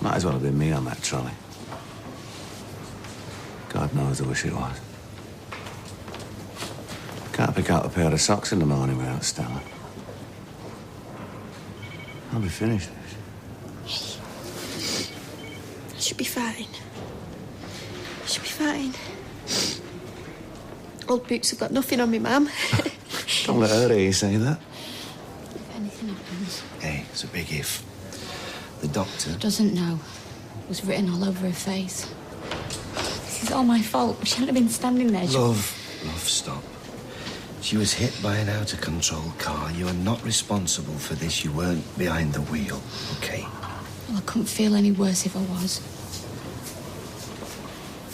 Might as well have been me on that trolley. God knows I wish it was. Can't pick out a pair of socks in the morning without Stella. I'll be finished. I should be fine. I should be fine. Old boots have got nothing on me, Mum. Don't let her hear you say that. If anything happens... Hey, it's a big if. The doctor... Doesn't know. It was written all over her face. This is all my fault. We shouldn't have been standing there. Love, stop. She was hit by an out-of-control car. You are not responsible for this. You weren't behind the wheel, OK? Well, I couldn't feel any worse if I was.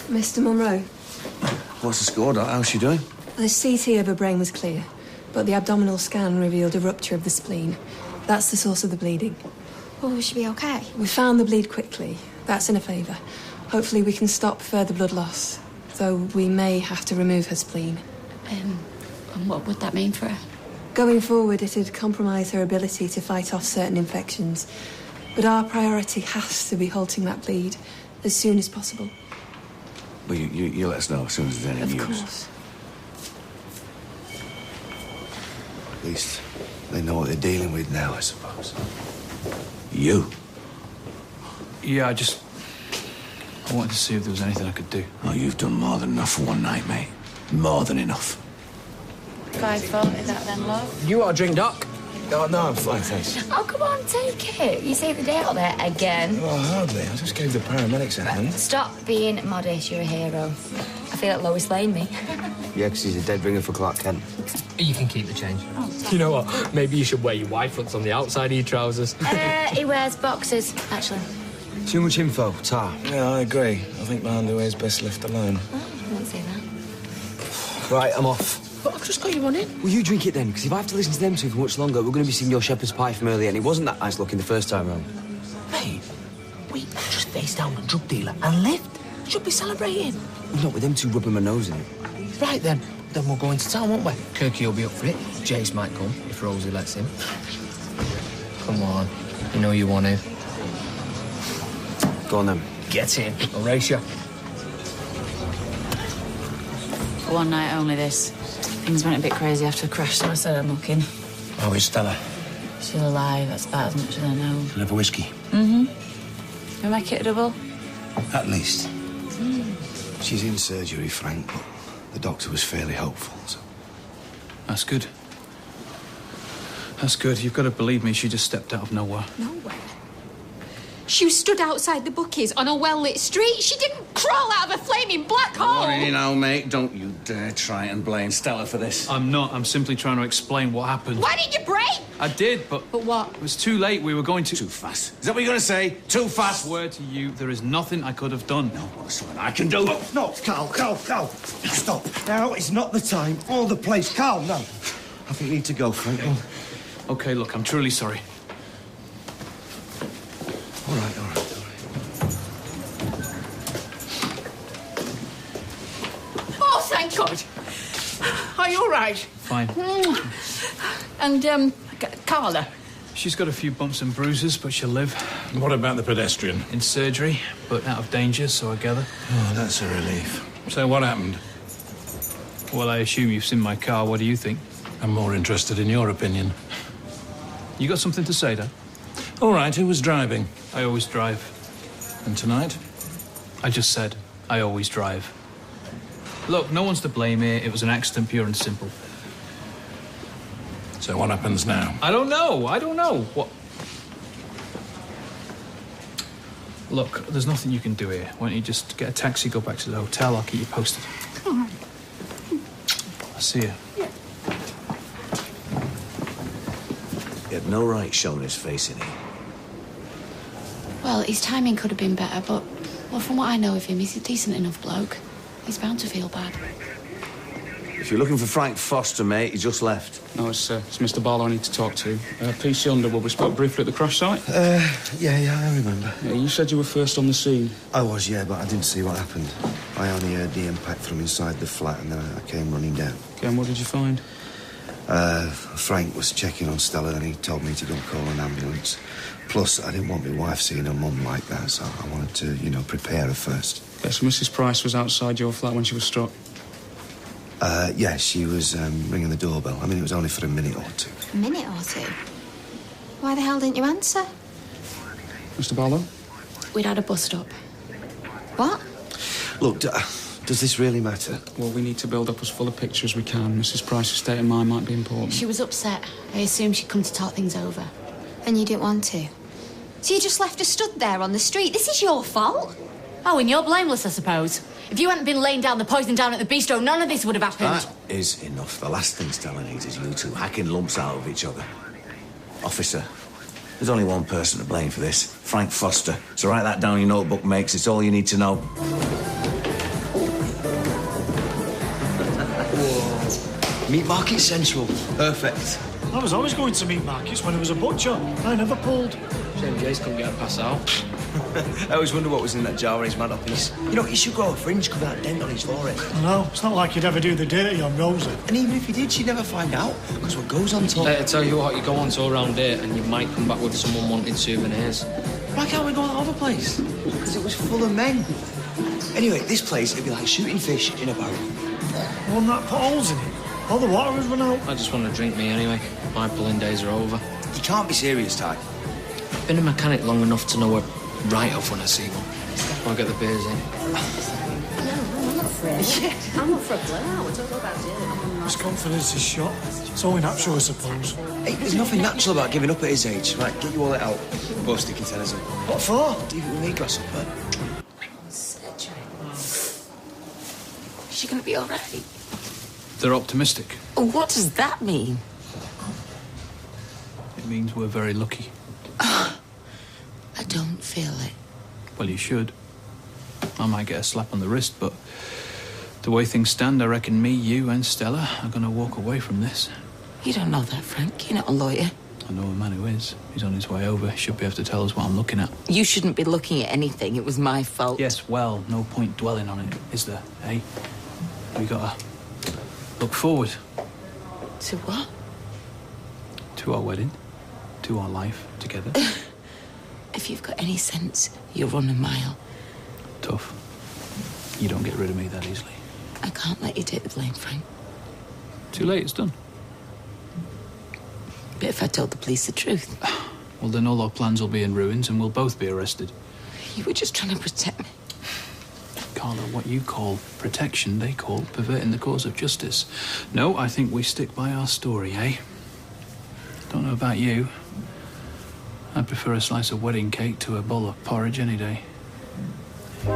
Mr. Monroe? What's the score, Doc? How's she doing? The CT of her brain was clear, but the abdominal scan revealed a rupture of the spleen. That's the source of the bleeding. Well, will she be OK? We found the bleed quickly. That's in her favour. Hopefully we can stop further blood loss, though we may have to remove her spleen. And what would that mean for her? Going forward, it'd compromise her ability to fight off certain infections. But our priority has to be halting that bleed as soon as possible. Well, you let us know as soon as there's any news. Of course. At least they know what they're dealing with now, I suppose. You? Yeah, I wanted to see if there was anything I could do. Oh, you've done more than enough for one night, mate. More than enough. 5 foot, is that then, love? You want a drink, Doc? Oh, no, I'm fine, thanks. Oh, come on, take it. You saved the day out there again. Well, hardly. I just gave the paramedics a hand. Stop being modest, you're a hero. I feel like Lois Lane, me. Yeah, because he's a dead ringer for Clark Kent. You can keep the change. You know what? Maybe you should wear your white fronts on the outside of your trousers. He wears boxers, actually. Too much info, Tar. Yeah, I agree. I think my underwear's best left alone. Oh, I won't say that. Right, I'm off. But I've just got you on it. Well, you drink it then, because if I have to listen to them two for much longer, we're going to be seeing your shepherd's pie from earlier, and it wasn't that nice looking the first time round. Mate, we just faced down a drug dealer and lived. Should be celebrating. Well, not with them two rubbing my nose in it. Right then. Then we'll go into town, won't we? Kirky will be up for it. Jace might come, if Rosie lets him. Come on. You know you want to. Go on, then. Get in. I'll race you. For one night only, this. Things went a bit crazy after the crash, so I said I'm looking. How is Stella? She's alive, that's about as much as I know. Can I have a whiskey? We make it a double? At least. She's in surgery, Frank, but the doctor was fairly hopeful, so... That's good. That's good. You've got to believe me, she just stepped out of nowhere. Nowhere? She was stood outside the bookies on a well-lit street. She didn't crawl out of a flaming black hole. All right, now, mate, don't you dare try and blame Stella for this. I'm not. I'm simply trying to explain what happened. Why did you break? I did, but... But what? It was too late. We were going to... Too fast. Is that what you're going to say? Too fast? I swear to you, there is nothing I could have done. No, there's something I can do. No, Carl. Stop. Now is not the time or the place. Carl, no. I think you need to go, Frank. OK, look, I'm truly sorry. All right. Oh, thank God. Are you all right? Fine. And, Carla? She's got a few bumps and bruises, but she'll live. What about the pedestrian? In surgery, but out of danger, so I gather. Oh, that's a relief. So what happened? Well, I assume you've seen my car. What do you think? I'm more interested in your opinion. You got something to say, Dad? All right, who was driving? I always drive. And tonight? I just said, I always drive. Look, no one's to blame here. It was an accident, pure and simple. So what happens now? I don't know. What? Look, there's nothing you can do here. Why don't you just get a taxi, go back to the hotel? I'll keep you posted. All right. I'll see you. Yeah. He had no right showing his face in here. Well, his timing could have been better, but... Well, from what I know of him, he's a decent enough bloke. He's bound to feel bad. If you're looking for Frank Foster, mate, he just left. No, it's Mr. Barlow I need to talk to. PC Underwood, we spoke briefly at the crash site. Yeah, I remember. Yeah, you said you were first on the scene. I was, yeah, but I didn't see what happened. I only heard the impact from inside the flat, and then I came running down. Okay, and what did you find? Frank was checking on Stella and he told me to go call an ambulance. Plus, I didn't want my wife seeing her mum like that, so I wanted to, you know, prepare her first. Yeah, so Mrs. Price was outside your flat when she was struck? Yeah, she was ringing the doorbell. I mean, it was only for a minute or two. A minute or two? Why the hell didn't you answer? Mr. Barlow? We'd had a bus stop. What? Look, does this really matter? Well, we need to build up as full a picture as we can. Mrs. Price's state of mind might be important. She was upset. I assumed she'd come to talk things over. And you didn't want to? So you just left her stood there on the street? This is your fault? Oh, and you're blameless, I suppose. If you hadn't been laying down the poison down at the bistro, none of this would have happened. That is enough. The last thing Stella needs is you two hacking lumps out of each other. Officer, there's only one person to blame for this. Frank Foster. So write that down in your notebook, makes. It's all you need to know. Meat Market Central. Perfect. I was always going to meat markets when I was a butcher. I never pulled. Shame Jace couldn't get a pass out. I always wonder what was in that jar on his mantelpiece. You know, he should grow a fringe covering that dent on his forehead. I know. It's not like you'd ever do the dirty on Rosa. And even if he did, she'd never find out, because what goes on top... I tell you what, you go on tour around here and you might come back with someone wanting souvenirs. Why can't we go all over the place? Because it was full of men. Anyway, this place, it'd be like shooting fish in a barrel. Wouldn't that put holes in it? All the water has run out. I just want to drink me anyway. My pulling days are over. You can't be serious, Ty. I've been a mechanic long enough to know a write-off when I see one. I'll get the beers in. I'm not afraid. I'm up for a blowout. We're talking about it. His confidence is shot. It's only natural, I suppose. Hey, there's nothing natural about giving up at his age. Right, get you all it out. Both sticky tenors in. What for? Leave it with me, Grasshopper. Is she going to be all right? They're optimistic. What does that mean? It means we're very lucky. I don't feel it. Well, you should. I might get a slap on the wrist, but the way things stand, I reckon me, you and Stella are going to walk away from this. You don't know that, Frank. You're not a lawyer. I know a man who is. He's on his way over. Should be able to tell us what I'm looking at. You shouldn't be looking at anything. It was my fault. Yes, well, no point dwelling on it, is there, eh? We gotta look forward. To what? To our wedding. To our life together. If you've got any sense, you'll run a mile. Tough. You don't get rid of me that easily. I can't let you take the blame, Frank. Too late, it's done. But if I told the police the truth? Well, then all our plans will be in ruins and we'll both be arrested. You were just trying to protect me. Carla, what you call protection, they call perverting the cause of justice. No, I think we stick by our story, eh? Don't know about you. I prefer a slice of wedding cake to a bowl of porridge any day. I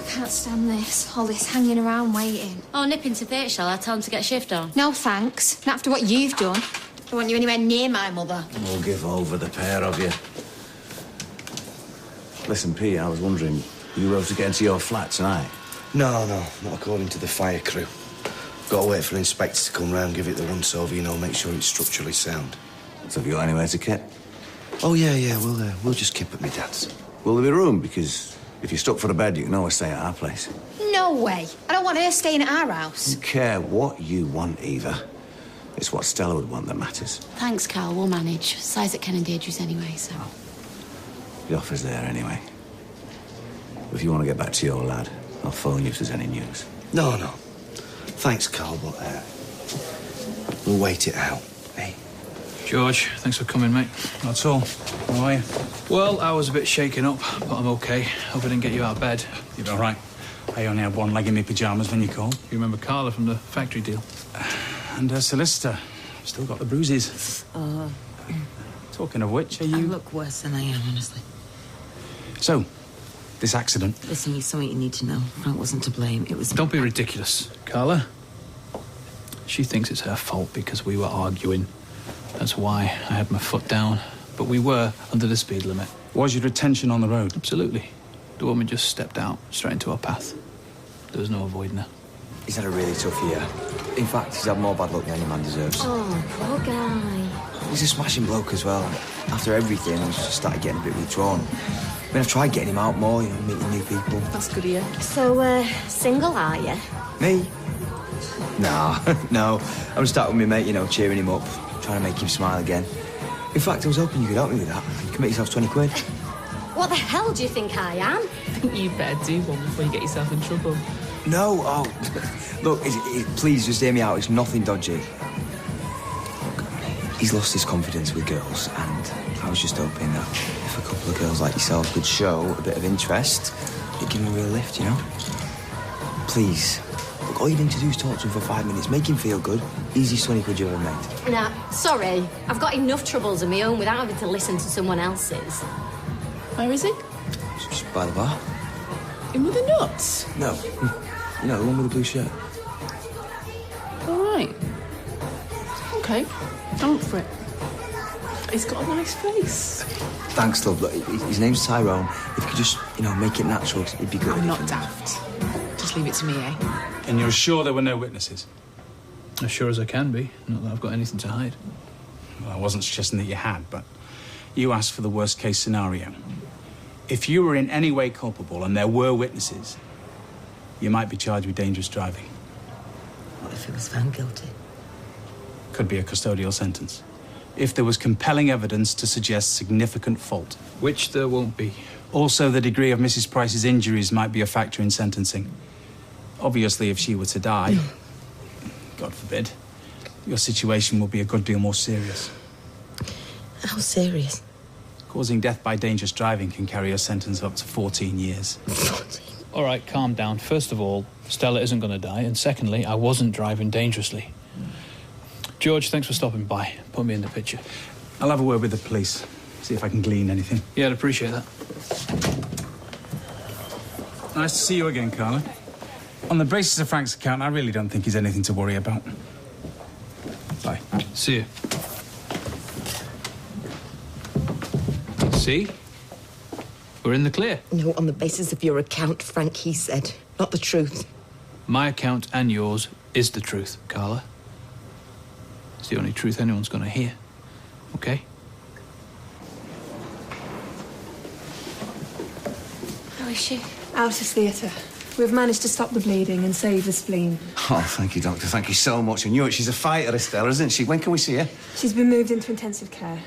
can't stand this. All this hanging around waiting. Oh, nip into theatre, shall I? Tell them to get a shift on. No, thanks. Not after what you've done. I don't want you anywhere near my mother. We'll give over, the pair of you. Listen, Pete, I was wondering, you were able to get into your flat tonight? No, not according to the fire crew. Got to wait for an inspector to come round, give it the once-over, you know, make sure it's structurally sound. So have you got anywhere to kip? Oh, yeah, we'll just kip at my dad's. Will there be room? Because if you're stuck for a bed, you can always stay at our place. No way. I don't want her staying at our house. I don't care what you want, Eva. It's what Stella would want that matters. Thanks, Carl. We'll manage. Size at Ken and Deirdre's anyway, so... The offer's there anyway. If you want to get back to your lad, I'll phone you if there's any news. No. Thanks, Carl, but we'll wait it out, eh? George, thanks for coming, mate. That's all. How are you? Well, I was a bit shaken up, but I'm okay. Hope I didn't get you out of bed. You're all right. I only had one leg in my pyjamas when you called. You remember Carla from the factory deal? And her solicitor. Still got the bruises. Oh. Talking of which, are you... I look worse than I am, honestly. So, this accident. Listen, there's something you need to know. Frank wasn't to blame. It was... Don't be ridiculous, Carla. She thinks it's her fault because we were arguing. That's why I had my foot down. But we were under the speed limit. Was your attention on the road? Absolutely. The woman just stepped out, straight into our path. There was no avoiding her. He's had a really tough year. In fact, he's had more bad luck than any man deserves. Oh, poor guy. He's a smashing bloke as well. After everything, I just started getting a bit withdrawn. I mean, I've tried getting him out more, you know, meeting new people. That's good of you. So, single, are you? Me? No, no. I'm just out with my mate, you know, cheering him up, trying to make him smile again. In fact, I was hoping you could help me with that. You can make yourself 20 quid. What the hell do you think I am? I think you better do one before you get yourself in trouble. No, oh, look, please just hear me out. It's nothing dodgy. Look, he's lost his confidence with girls, and I was just hoping that if a couple of girls like yourself could show a bit of interest, it'd give him a real lift, you know? Please. Look, all you need to do is talk to him for 5 minutes, make him feel good. Easiest 20 quid you ever made. Nah, sorry. I've got enough troubles of my own without having to listen to someone else's. Where is he? Just by the bar. In with the nuts? No. You know, the one with the blue shirt. All right. OK. I'm up for it. He's got a nice face. Thanks, love. Look, his name's Tyrone. If you could just, you know, make it natural, it'd be good. I'm not daft. Just leave it to me, eh? And you're sure there were no witnesses? As sure as I can be. Not that I've got anything to hide. Well, I wasn't suggesting that you had, but you asked for the worst-case scenario. If you were in any way culpable and there were witnesses, you might be charged with dangerous driving. What if he was found guilty? Could be a custodial sentence. If there was compelling evidence to suggest significant fault. Which there won't be. Also, the degree of Mrs. Price's injuries might be a factor in sentencing. Obviously, if she were to die, God forbid, your situation will be a good deal more serious. How serious? Causing death by dangerous driving can carry a sentence of up to 14 years. 14? All right, calm down. First of all, Stella isn't going to die. And secondly, I wasn't driving dangerously. George, thanks for stopping by. Put me in the picture. I'll have a word with the police. See if I can glean anything. Yeah, I'd appreciate that. Nice to see you again, Carla. On the basis of Frank's account, I really don't think he's anything to worry about. Bye. See you. See? We're in the clear. No, on the basis of your account, Frank, he said. Not the truth. My account and yours is the truth, Carla. It's the only truth anyone's going to hear. Okay? How is she? Out of theatre. We've managed to stop the bleeding and save the spleen. Oh, thank you, Doctor. Thank you so much. And you, she's a fighter, Estella, isn't she? When can we see her? She's been moved into intensive care.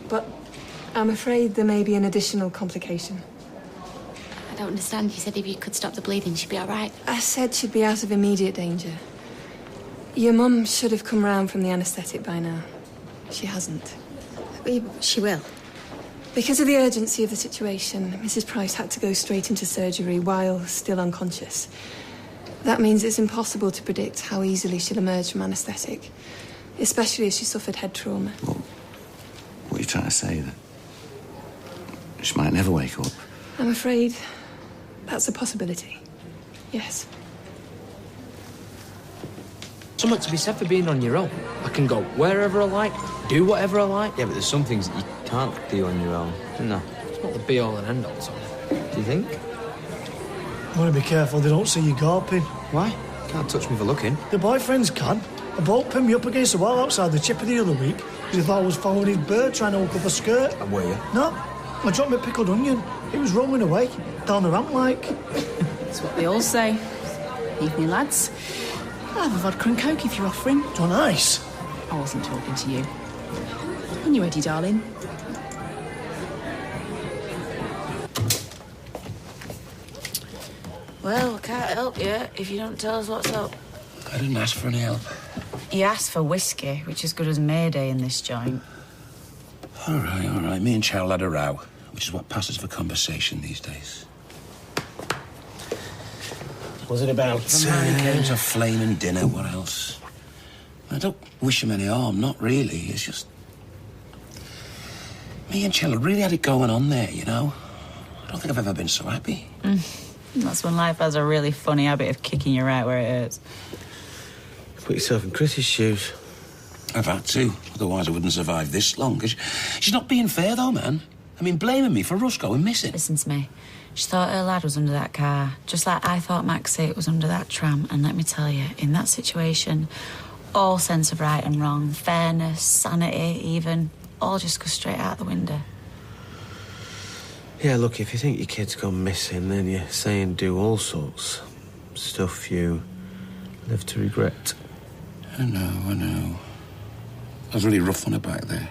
But I'm afraid there may be an additional complication. I don't understand. You said if you could stop the bleeding, she'd be all right. I said she'd be out of immediate danger. Your mum should have come round from the anaesthetic by now. She hasn't. She will. Because of the urgency of the situation, Mrs. Price had to go straight into surgery while still unconscious. That means it's impossible to predict how easily she'll emerge from anaesthetic, especially as she suffered head trauma. Well, what are you trying to say? That she might never wake up? I'm afraid that's a possibility. Yes. Something to be said for being on your own. I can go wherever I like, do whatever I like. Yeah, but there's some things that you can't do on your own, isn't there? It's not the be-all and end-all, Tom. Do you think? You want to be careful they don't see you gawping. Why? Can't touch me for looking. The boyfriends can. A bloke pinned me up against the wall outside the chipper the other week because he thought I was following his bird trying to hook up a skirt. And were you? No. I dropped my pickled onion. It was rolling away, down the ramp like. That's what they all say. Evening, lads. I'll have a vodka and coke if you're offering. Do you want ice? I wasn't talking to you. When you ready, darling? Well, can't help you if you don't tell us what's up. I didn't ask for any help. You asked for whiskey, which is good as Mayday in this joint. All right. Me and Chow had a row, which is what passes for conversation these days. Was it about? The man came to flaming dinner, what else? I don't wish him any harm, not really. It's just... Me and Chella really had it going on there, you know? I don't think I've ever been so happy. That's when life has a really funny habit of kicking you right where it hurts. Put yourself in Chris's shoes. I've had to, otherwise I wouldn't survive this long. She's not being fair, though, man. I mean, blaming me for Russ going missing. Listen to me. She thought her lad was under that car, just like I thought Maxie was under that tram. And let me tell you, in that situation, All sense of right and wrong, fairness, sanity, even, all just go straight out the window. Yeah, look, if you think your kid's gone missing, then you say and do all sorts. Stuff you live to regret. I know. I was really rough on her back there.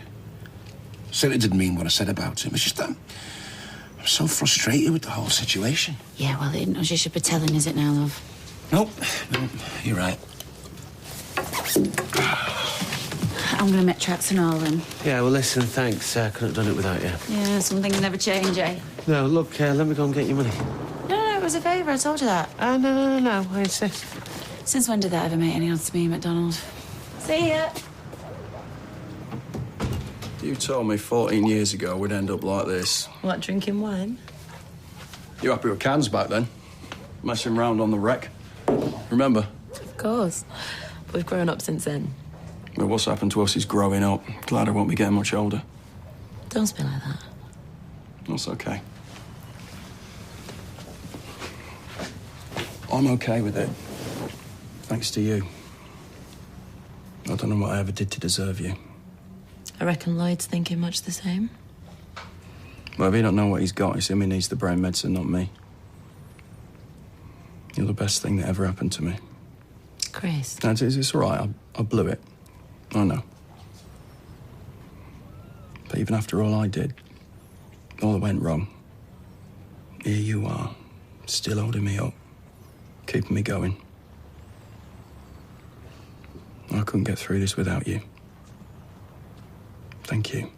Certainly didn't mean what I said about him. It's just that I'm so frustrated with the whole situation. Yeah, well, it isn't us you should be telling, is it now, love? Nope, you're right. I'm going to make tracks and all, then. Yeah, well, listen, thanks. I couldn't have done it without you. Yeah, some things never change, eh? No, look, let me go and get your money. No, it was a favour, I told you that. No, I insist. Since when did that ever make any odds to me, MacDonald? See ya. You told me 14 years ago we'd end up like this. What, drinking wine? You happy with cans back then? Messing around on the wreck. Remember? Of course. But we've grown up since then. Well, what's happened to us is growing up. Glad I won't be getting much older. Don't speak like that. That's okay. I'm okay with it. Thanks to you. I don't know what I ever did to deserve you. I reckon Lloyd's thinking much the same. Well, if he don't know what he's got, it's him who needs the brain medicine, not me. You're the best thing that ever happened to me. Chris. No, it's all right. I blew it. I know. But even after all I did, all that went wrong, here you are, still holding me up, keeping me going. I couldn't get through this without you. Thank you.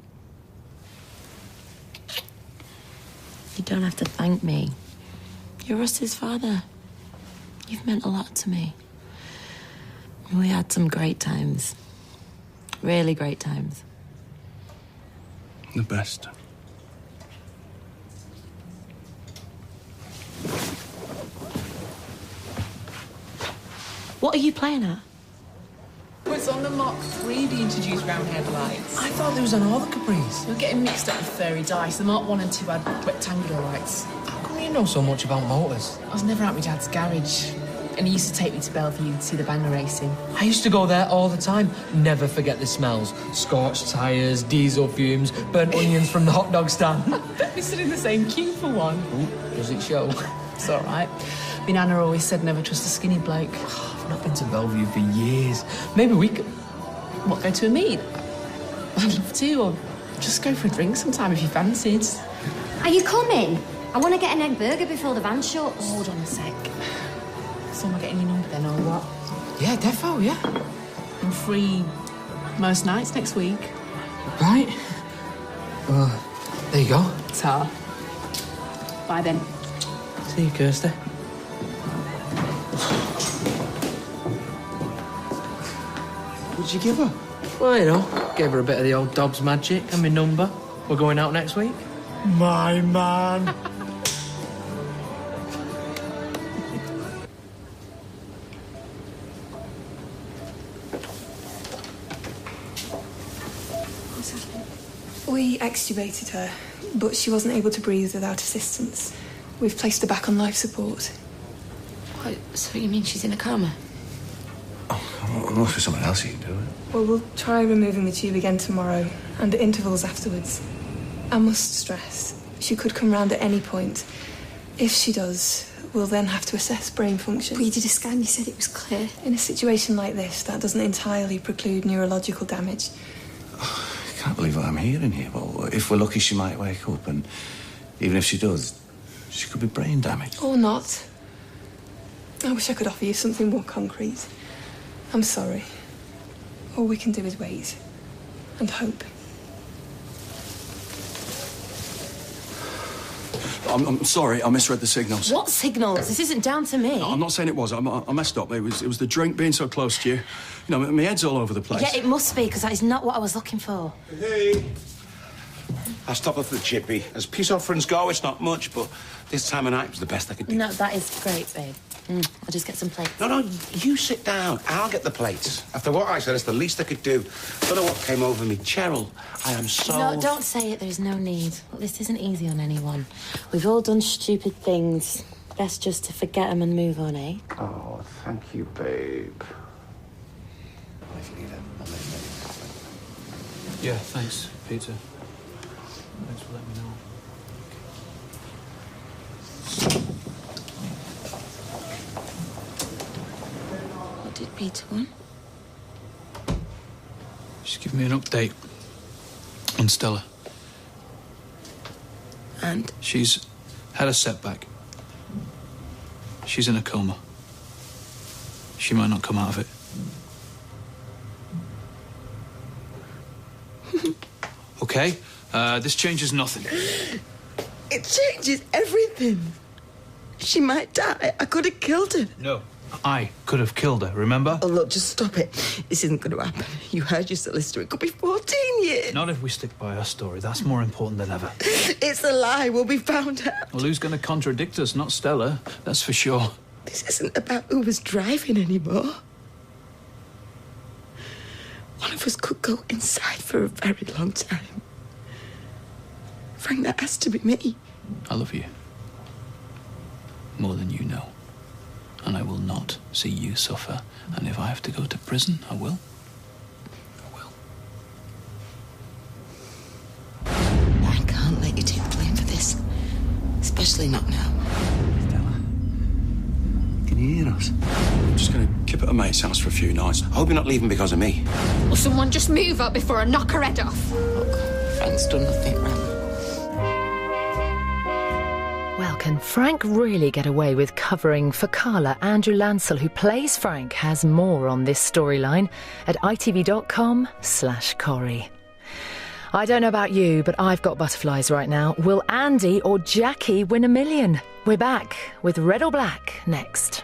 You don't have to thank me. You're Russ's father. You've meant a lot to me. We had some great times. Really great times. The best. What are you playing at? It's on the Mark III they introduced round headlights. I thought there was on all the Capris. You're getting mixed up with fairy dice. The Mark 1 and 2 had rectangular lights. How come you know so much about motors? I was never at my dad's garage. And he used to take me to Bellevue to see the banger racing. I used to go there all the time. Never forget the smells. Scorched tyres, diesel fumes, burnt onions from the hot dog stand. I bet we stood in the same queue for one. Ooh, does it show? It's all right. My nana always said never trust a skinny bloke. I've not been to Bellevue for years. Maybe we could... What, go to a meet? I'd love to, or just go for a drink sometime if you fancied. Are you coming? I want to get an egg burger before the van shuts. Hold on a sec. So am I getting your number then, or what? Yeah, defo, yeah. I'm free most nights next week. Right. Well, there you go. Ta. Bye then. See you, Kirsty. What'd you give her? Well, you know, gave her a bit of the old Dobbs magic and my number. We're going out next week. My man. We extubated her, but she wasn't able to breathe without assistance. We've placed her back on life support. What, so you mean she's in a coma? Oh, there must be someone else who can do it. Well, we'll try removing the tube again tomorrow, and at intervals afterwards. I must stress, she could come round at any point. If she does, we'll then have to assess brain function. But you did a scan, you said it was clear. In a situation like this, that doesn't entirely preclude neurological damage. I can't believe what I'm hearing here. Well, if we're lucky, she might wake up, and even if she does, she could be brain damaged. Or not. I wish I could offer you something more concrete. I'm sorry. All we can do is wait and hope. I'm sorry, I misread the signals. What signals? This isn't down to me. No, I'm not saying it was. I messed up. It was the drink being so close to you. You know, my head's all over the place. Yeah, it must be, because that is not what I was looking for. Hey. I stopped off the chippy. As peace offerings go, it's not much, but this time of night was the best I could do. No, that is great, babe. I'll just get some plates. No, you sit down. I'll get the plates. After what I said, it's the least I could do. Don't know what came over me. Cheryl, I am so... No, don't say it. There's no need. Look, this isn't easy on anyone. We've all done stupid things. Best just to forget them and move on, eh? Oh, thank you, babe. if you need it. I'll let you know. Yeah, thanks, Peter. Thanks for letting me know. What did Peter want? Just give me an update on Stella. And? She's had a setback. She's in a coma. She might not come out of it. Okay? This changes nothing. It changes everything. She might die. I could have killed her. No. I could have killed her, remember? Oh, look, just stop it. This isn't going to happen. You heard your solicitor. It could be 14 years. Not if we stick by our story. That's more important than ever. It's a lie. We'll be found out. Well, who's going to contradict us? Not Stella. That's for sure. This isn't about who was driving anymore. One of us could go inside for a very long time. Frank, that has to be me. I love you. More than you know. And I will not see you suffer. And if I have to go to prison, I will. I can't let you take the blame for this. Especially not now. Can you hear us? I'm just going to keep at a mate's house for a few nights. I hope you're not leaving because of me. Will someone just move up before I knock her head off? Look, Frank's done nothing wrong. Well, can Frank really get away with covering for Carla? Andrew Lancel, who plays Frank, has more on this storyline at itv.com/Corrie. I don't know about you, but I've got butterflies right now. Will Andy or Jackie win $1 million? We're back with Red or Black next.